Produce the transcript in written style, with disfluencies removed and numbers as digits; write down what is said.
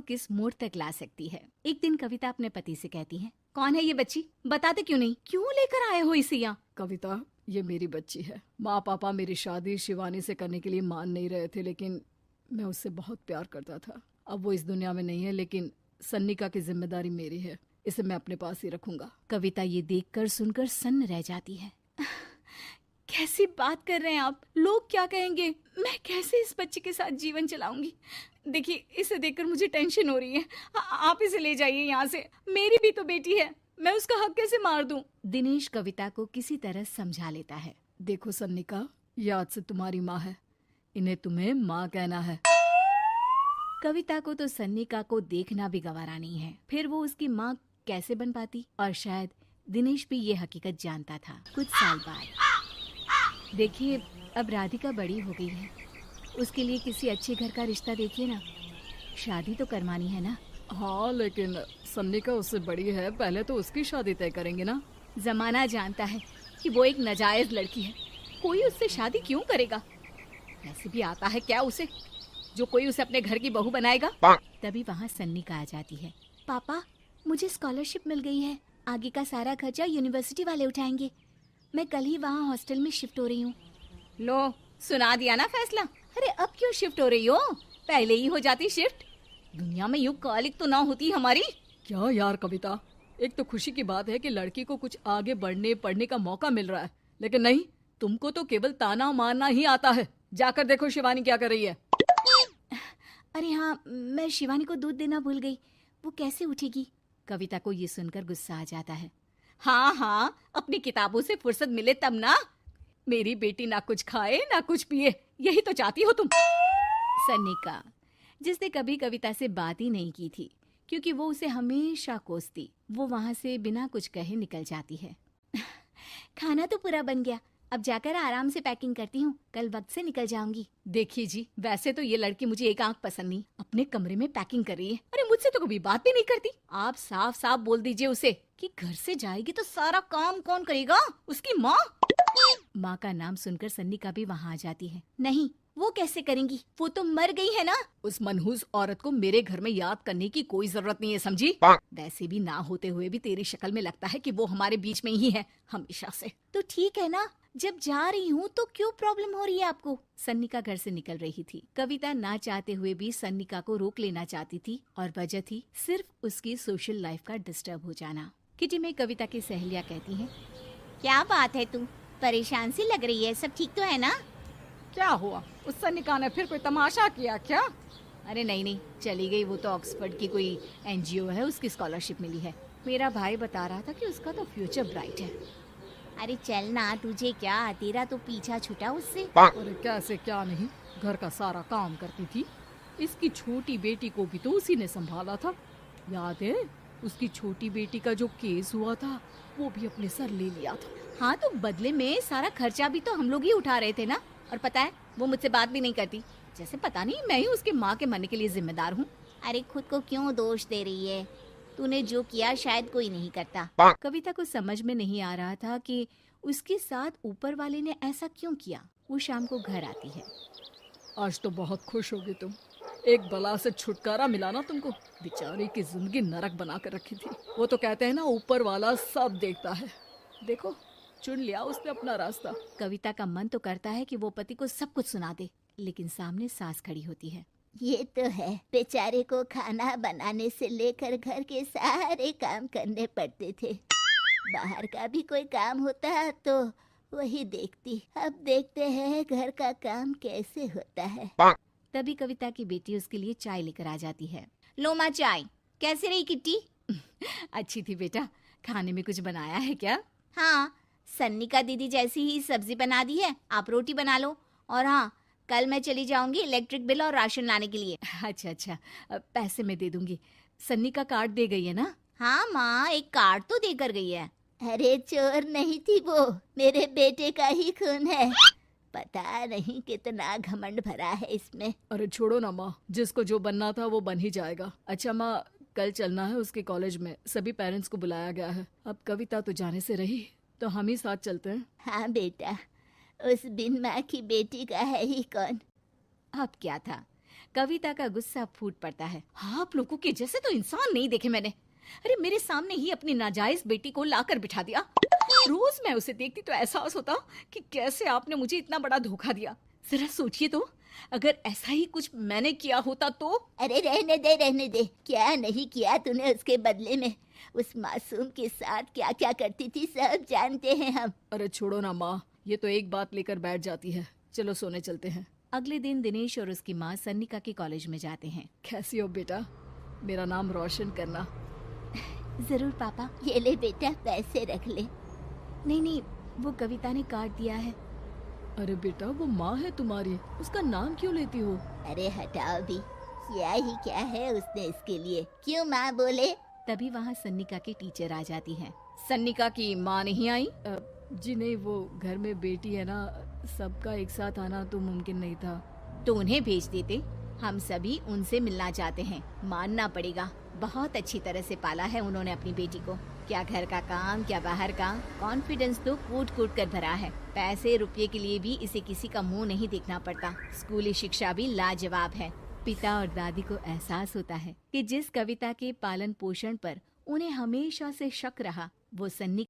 किस मोड़ तक ला सकती है। एक दिन कविता अपने पति से कहती है, कौन है ये बच्ची, बताते क्यों नहीं, क्यों लेकर आए हो इसे यहाँ? कविता, ये मेरी बच्ची है। माँ पापा मेरी शादी शिवानी से करने के लिए मान नहीं रहे थे, लेकिन मैं उससे बहुत प्यार करता था। अब वो इस दुनिया में नहीं है, लेकिन सन्निका की जिम्मेदारी मेरी है। इसे मैं अपने पास ही रखूंगा। कविता ये देखकर सुनकर सन्न रह जाती है। कैसी बात कर रहे हैं आप, लोग क्या कहेंगे, मैं कैसे इस बच्चे के साथ जीवन चलाऊंगी? देखिए, इसे देखकर मुझे टेंशन हो रही है। आप इसे ले जाइए यहाँ से, मेरी भी तो बेटी है, मैं उसका हक कैसे मार दूं? दिनेश कविता को किसी तरह समझा लेता है। देखो सन्निका, ये आज से तुम्हारी माँ है, इन्हें तुम्हें माँ कहना है। कविता को तो सन्निका को देखना भी गवारा नहीं है, फिर वो उसकी माँ कैसे बन पाती? और शायद दिनेश भी ये हकीकत जानता था। कुछ साल बाद देखिए, अब राधिका बड़ी हो गई है, उसके लिए किसी अच्छे घर का रिश्ता देखिए ना, शादी तो करवानी है ना। हाँ, लेकिन सन्निका उससे बड़ी है, पहले तो उसकी शादी तय करेंगे ना। जमाना जानता है कि वो एक नाजायज लड़की है, कोई उससे शादी क्यों करेगा? ऐसे भी आता है क्या उसे, जो कोई उसे अपने घर की बहू बनाएगा? तभी वहाँ सन्निका आ जाती है। पापा, मुझे स्कॉलरशिप मिल गई है, आगे का सारा खर्चा यूनिवर्सिटी वाले उठाएंगे, मैं कल ही वहाँ हॉस्टल में शिफ्ट हो रही हूँ। लो, सुना दिया ना फैसला। अरे अब क्यों शिफ्ट हो रही हो, पहले ही हो जाती शिफ्ट, दुनिया में यूं कालिक तो ना होती हमारी। क्या यार कविता, एक तो खुशी की बात है कि लड़की को कुछ आगे बढ़ने पढ़ने का मौका मिल रहा है, लेकिन नहीं, तुमको तो केवल ताना मारना ही आता है। जाकर देखो शिवानी क्या कर रही है। अरे हाँ, मैं शिवानी को दूध देना भूल गई, वो कैसे उठेगी? कविता को ये सुनकर गुस्सा आ जाता है। हाँ हाँ, अपनी किताबों से फुर्सत मिले तब ना, मेरी बेटी ना कुछ खाए ना कुछ पिए, यही तो चाहती हो तुम। सन्निका, जिसने कभी कविता से बात ही नहीं की थी, क्योंकि वो उसे हमेशा कोसती, वो वहां से बिना कुछ कहे निकल जाती है। खाना तो पूरा बन गया, अब जाकर आराम से पैकिंग करती हूँ, कल वक्त से निकल जाऊंगी। देखिए जी, वैसे तो ये लड़की मुझे एक आंख पसंद नहीं, अपने कमरे में पैकिंग कर रही है। अरे मुझसे तो कभी बात भी नहीं करती। आप साफ साफ बोल दीजिए उसे कि घर से जाएगी तो सारा काम कौन करेगा, उसकी माँ। माँ का नाम सुनकर सन्निका भी वहाँ आ जाती है। नहीं, वो कैसे करेंगी, वो तो मर गई है ना। उस मनहूस औरत को मेरे घर में याद करने की कोई जरूरत नहीं है, समझी? वैसे भी ना होते हुए भी तेरी शक्ल में लगता है कि वो हमारे बीच में ही है हमेशा से। तो ठीक है ना, जब जा रही हूँ तो क्यों प्रॉब्लम हो रही है आपको? सन्निका घर से निकल रही थी। कविता ना चाहते हुए भी सन्निका को रोक लेना चाहती थी, और वजह थी सिर्फ उसकी सोशल लाइफ का डिस्टर्ब हो जाना। किटी में कविता की सहेलियाँ कहती हैं, क्या बात है, तू परेशान सी लग रही है, सब ठीक तो है ना? क्या हुआ, उस सन्निका ने फिर कोई तमाशा किया क्या? अरे नहीं नहीं, चली गई, वो तो ऑक्सफोर्ड की कोई NGO है, उसकी स्कॉलरशिप मिली है। मेरा भाई बता रहा था कि उसका तो फ्यूचर ब्राइट है। अरे चल ना, तुझे क्या, तेरा तो पीछा छूटा उससे। अरे कैसे क्या नहीं, घर का सारा काम करती थी, इसकी छोटी बेटी को भी तो उसी ने संभाला था। याद है, उसकी छोटी बेटी का जो केस हुआ था, वो भी अपने सर ले लिया था। हाँ, तो बदले में सारा खर्चा भी तो हम लोग ही उठा रहे थे ना। और पता है, वो मुझसे बात भी नहीं करती, जैसे पता नहीं मैं ही उसके माँ के मरने के लिए जिम्मेदार हूँ। अरे खुद को क्यों दोष दे रही है, तूने जो किया शायद कोई नहीं करता। कविता को समझ में नहीं आ रहा था कि उसके साथ ऊपर वाले ने ऐसा क्यों किया। वो शाम को घर आती है। आज तो बहुत खुश होगी तुम, एक बला से छुटकारा मिला ना तुमको। बेचारी की जिंदगी नरक बना कर रखी थी। वो तो कहते हैं ना, ऊपर वाला सब देखता है। देखो, चुन लिया उसने अपना रास्ता। कविता का मन तो करता है कि वो पति को सब कुछ सुना दे, लेकिन सामने सास खड़ी होती है। ये तो है, बेचारे को खाना बनाने से लेकर घर के सारे काम करने पड़ते थे। बाहर का भी कोई काम होता तो वही देखती। अब देखते हैं घर का काम कैसे होता है। तभी कविता की बेटी उसके लिए चाय लेकर आ जाती है। लो माँ चाय, कैसी रही किट्टी? अच्छी थी बेटा, खाने में कुछ बनाया है क्या? हाँ, सन्निका दीदी जैसी ही सब्जी बना दी है, आप रोटी बना लो। और हाँ, कल मैं चली जाऊंगी इलेक्ट्रिक बिल और राशन लाने के लिए। अच्छा अच्छा, पैसे मैं दे दूंगी। सन्नी का कार्ड दे गई है ना? हाँ माँ, एक कार्ड तो देकर गई है। अरे चोर नहीं थी वो, मेरे बेटे का ही खून है। पता नहीं कितना घमंड भरा है इसमें। अरे छोड़ो ना माँ, जिसको जो बनना था वो बन ही जाएगा। अच्छा माँ, कल चलना है उसके कॉलेज में, सभी पेरेंट्स को बुलाया गया है। अब कविता तो जाने से रही, तो हम ही साथ चलते हैं। हाँ बेटा, उस बिन माँ की बेटी का है ही कौन। अब क्या था, कविता का गुस्सा फूट पड़ता है। हाँ, आप लोगों के जैसे तो इंसान नहीं देखे मैंने। अरे मेरे सामने ही अपनी नाजायज बेटी को लाकर बिठा दिया। रोज मैं उसे देखती तो एहसास होता कि कैसे आपने मुझे इतना बड़ा धोखा दिया। जरा सोचिए तो, अगर ऐसा ही कुछ मैंने किया होता तो। अरे रहने दे, क्या नहीं किया तूने उसके बदले में। उस मासूम के साथ क्या क्या करती थी सब जानते हैं हम। अरे छोड़ो ना माँ, ये तो एक बात लेकर बैठ जाती है। चलो सोने चलते हैं। अगले दिन दिनेश और उसकी माँ सन्निका के कॉलेज में जाते हैं। कैसी हो बेटा? मेरा नाम रोशन करना। जरूर पापा, ये ले बेटा पैसे रख ले। नहीं, वो कविता ने काट दिया है। अरे बेटा, वो माँ है तुम्हारी, उसका नाम क्यों लेती हो? अरे हटाओ भी, क्या ही क्या है उसने इसके लिए, क्यों माँ बोले। तभी वहाँ सन्निका की टीचर आ जाती है। सन्निका की माँ नहीं आई? जी नहीं, वो घर में बेटी है ना, सबका एक साथ आना तो मुमकिन नहीं था। तो उन्हें भेज देते, हम सभी उनसे मिलना चाहते हैं। मानना पड़ेगा, बहुत अच्छी तरह से पाला है उन्होंने अपनी बेटी को। क्या घर का काम, क्या बाहर का। कॉन्फिडेंस तो कूट कूट कर भरा है। पैसे रुपये के लिए भी इसे किसी का मुंह नहीं देखना पड़ता। स्कूली शिक्षा भी लाजवाब है। पिता और दादी को एहसास होता है कि जिस कविता के पालन पोषण पर उन्हें हमेशा से शक रहा, वो सन्नी